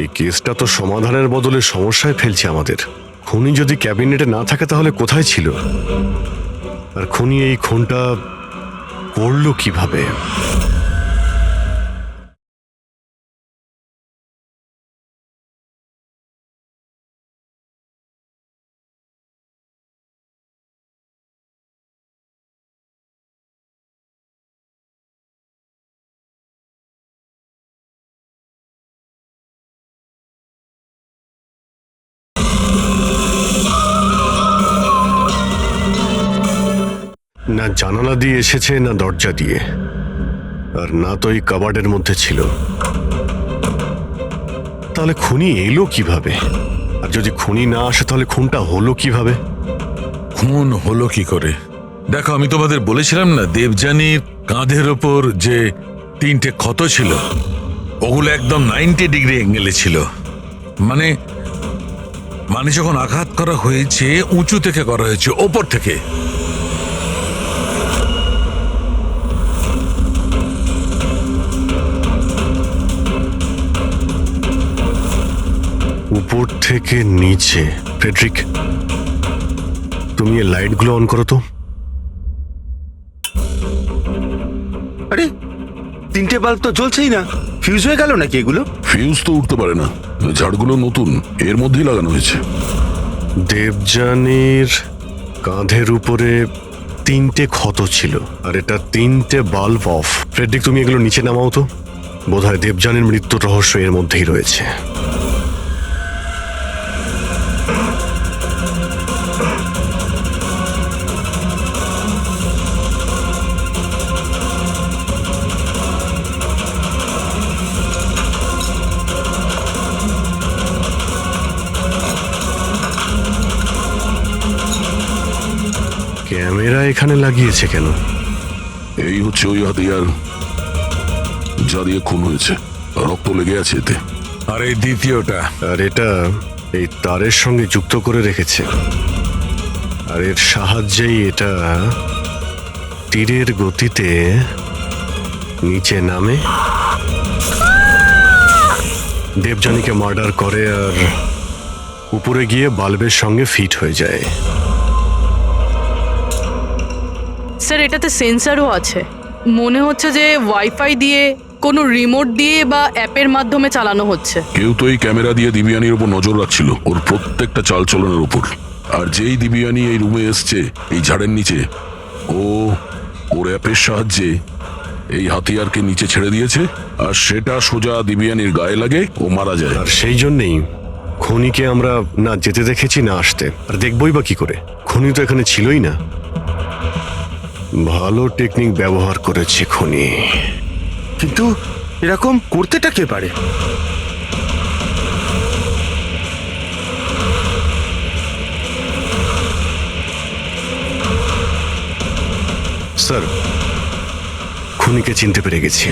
এই কেসটা তো সমাধানের বদলে সমস্যায় ফেলছে আমাদের। খুনি যদি ক্যাবিনেটে না থাকে তাহলে কোথায় ছিল? আর খুনি এই খুনটা করলো কিভাবে? না জানালা দিয়ে এসেছে, না দরজা দিয়ে, আর না তো এই কাবার্ডের মধ্যে ছিল। তাহলে খুনি এলো কিভাবে? আর যদি খুনি না আসে তাহলে খুনটা হলো কিভাবে? খুন হলো কি করে? দেখো, আমি তোমাদের বলেছিলাম না দেবযানীর কাঁধের ওপর যে 3টে ক্ষত ছিল, ওগুলো একদম 90 ডিগ্রি অ্যাঙ্গেলে ছিল। মানে মানে যখন আঘাত করা হয়েছে উঁচু থেকে করা হয়েছে, ওপর থেকে। উপর থেকে নিচে। ফ্রেডরিক, তুমি এই লাইটগুলো অন করো তো। আরে 3টে বাল্ব তো জ্বলছেই না, ফিউজ হয়ে গেল নাকি এগুলো? ফিউজ তো উঠতে পারে না, ঝাড়গুলো নতুন, এর মধ্যেই লাগানো হয়েছে। দেবযানীর কাঁধের উপরে 3টে ক্ষত ছিল, আর এটা 3টে বাল্ব অফ। ফ্রেডরিক, তুমি এগুলো নিচে নামাও তো। বোধহয় দেবযানীর মৃত্যুর রহস্য এর মধ্যেই রয়েছে। ক্যামেরা এখানে লাগিয়েছে কেন? এই হচ্ছে ওই হাতিয়ার যা দিয়ে খুন হয়েছে, রক্ত লেগে আছে এতে। আর এই দ্বিতীয়টা, আর এটা এই তারের সঙ্গে যুক্ত করে রেখেছে, আর এর সাহায্যেই এটা তীরের গতিতে নিচে নামে, দেবযানীকে মার্ডার করে, আর উপরে গিয়ে বাল্বের সঙ্গে ফিট হয়ে যায়। স্যার, এটাতে সেন্সারও আছে। মনে হচ্ছে যে ওয়াইফাই দিয়ে, কোনো রিমোট দিয়ে বা অ্যাপের মাধ্যমে চালানো হচ্ছে। কেউ তো এই ক্যামেরা দিয়ে দিবিয়ানির উপর নজর রাখছিল, ওর প্রত্যেকটা চালচলনের উপর। আর যেই দিবিয়ানি এই রুমে এসছে এই ঝাড়ের নিচে, ওর অ্যাপের সাহায্যে এই হাতিয়ারকে নিচে ছেড়ে দিয়েছে, আর সেটা সোজা দিবিয়ানির গায়ে লাগে, ও মারা যায়। আর সেই জন্যেই খুনিকে আমরা না যেতে দেখেছি না আসতে। আর দেখবই বা কি করে? খুনি তো এখানে ছিলই না। ভালো টেকনিক ব্যবহার করেছে খুনি। কিন্তু এরকম করতেটা কে পারে? স্যার, খুনিকে চিনতে পেরে গেছি।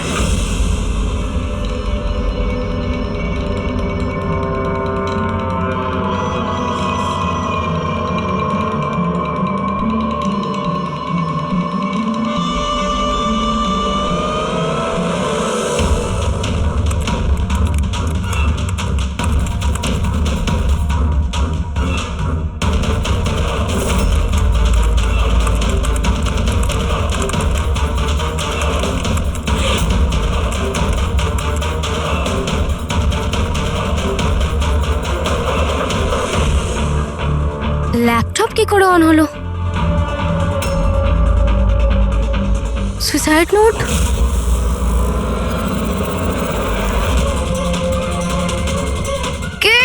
ল্যাপটপ কি করে অন হলো? Suicide note? কে?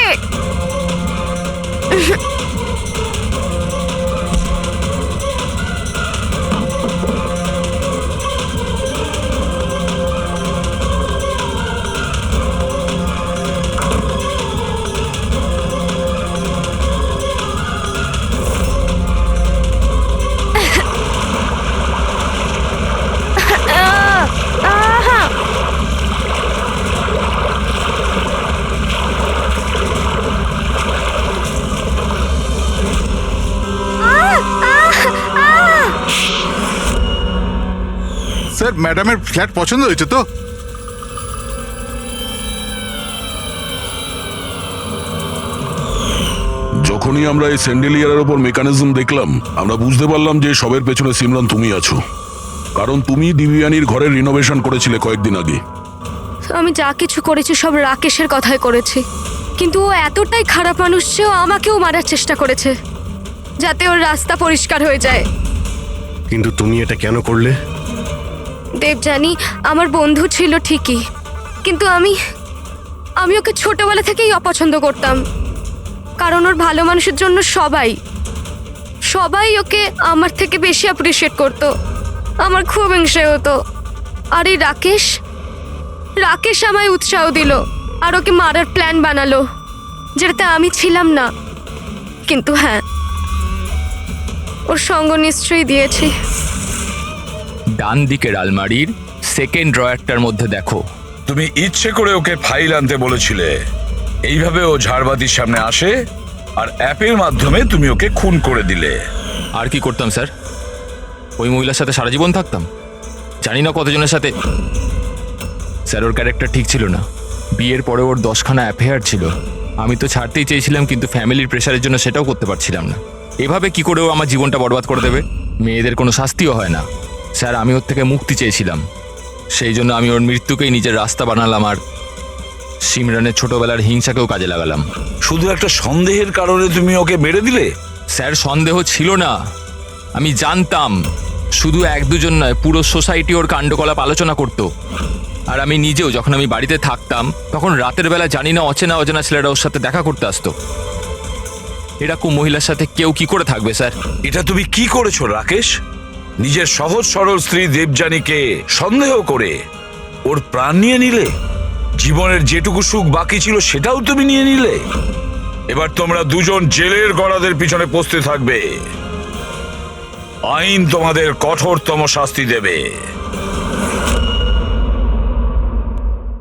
স্যার ম্যাডামের ফ্ল্যাট পছন্দ হয়েছে তো? যখনই আমরা এই স্যান্ডেলিয়ারের ওপর মেকানিজম দেখলাম, আমরা বুঝতে পারলাম যে সবের পেছনে সিমরান তুমি আছো। কারণ তুমি দিব্যানীর ঘরের রিনোভেশন করেছিলে কয়েকদিন আগে। আমি যা কিছু করেছি সব রাকেশের কথাই করেছি, কিন্তু ও এতটাই খারাপ মানুষ যে ও আমাকেও মারার চেষ্টা করেছে যাতে ওর রাস্তা পরিষ্কার হয়ে যায়। কিন্তু তুমি এটা কেন করলে? দেবযানী আমার বন্ধু ছিল ঠিকই, কিন্তু আমি ওকে ছোটবেলা থেকেই অপছন্দ করতাম। কারণ ওর ভালো মানুষের জন্য সবাই ওকে আমার থেকে বেশি অ্যাপ্রিসিয়েট করতো। আমার খুব হিংসে হতো। আর এই রাকেশ আমায় উৎসাহ দিল আর ওকে মারার প্ল্যান বানালো, যেটাতে আমি ছিলাম না। কিন্তু হ্যাঁ, ওর সঙ্গ নিশ্চয়ই দিয়েছি। ডান দিকের আলমারির সেকেন্ড ড্রয়ারটার মধ্যে দেখো। তুমি ইচ্ছে করে ওকে ফাইল আনতে বলেছিলে, এইভাবে ও ঝাড়বাতির সামনে আসে আর অ্যাপের মাধ্যমে তুমি ওকে খুন করে দিলে। আর কি করতাম স্যার? ওই মহিলার সাথে সারা জীবন থাকতাম? জানি না কতজনের সাথে। স্যার ওর ক্যারেক্টার ঠিক ছিল না। বিয়ের পরে ওর 10খানা অ্যাফেয়ার ছিল। আমি তো ছাড়তেই চেয়েছিলাম, কিন্তু ফ্যামিলির প্রেশারের জন্য সেটাও করতে পারছিলাম না। এভাবে কি করে ও আমার জীবনটা বরবাদ করে দেবে? মেয়েদের কোনো শাস্তিও হয় না। স্যার আমি ওর থেকে মুক্তি চেয়েছিলাম, সেই জন্য আমি ওর মৃত্যুকেই নিজের রাস্তা বানালাম আর সিমরানের ছোটবেলার হিংসাকেও কাজে লাগালাম। শুধু একটা সন্দেহের কারণে তুমি ওকে মেরে দিলে? স্যার সন্দেহ ছিল না, আমি জানতাম। শুধু 1-2 নয়, পুরো সোসাইটি ওর কাণ্ডকলাপ আলোচনা করতো। আর আমি নিজেও যখন আমি বাড়িতে থাকতাম তখন রাতের বেলা জানি না অচেনা ছেলেরা ওর সাথে দেখা করতে আসতো। এরকম মহিলার সাথে কেউ কি করে থাকবে স্যার? এটা তুমি কি করেছো রাকেশ? নিজের সহজ সরল স্ত্রী দেবযানীকে সন্দেহ করে ওর প্রাণ নিয়ে নিলে। জীবনের যেটুকু সুখ বাকি ছিল সেটাও তুমি নিয়ে নিলে। এবার তোমরা দুজন জেলের গড়াদের পিছনে পৌঁছতে থাকবে। আইন তোমাদের কঠোরতম শাস্তি দেবে।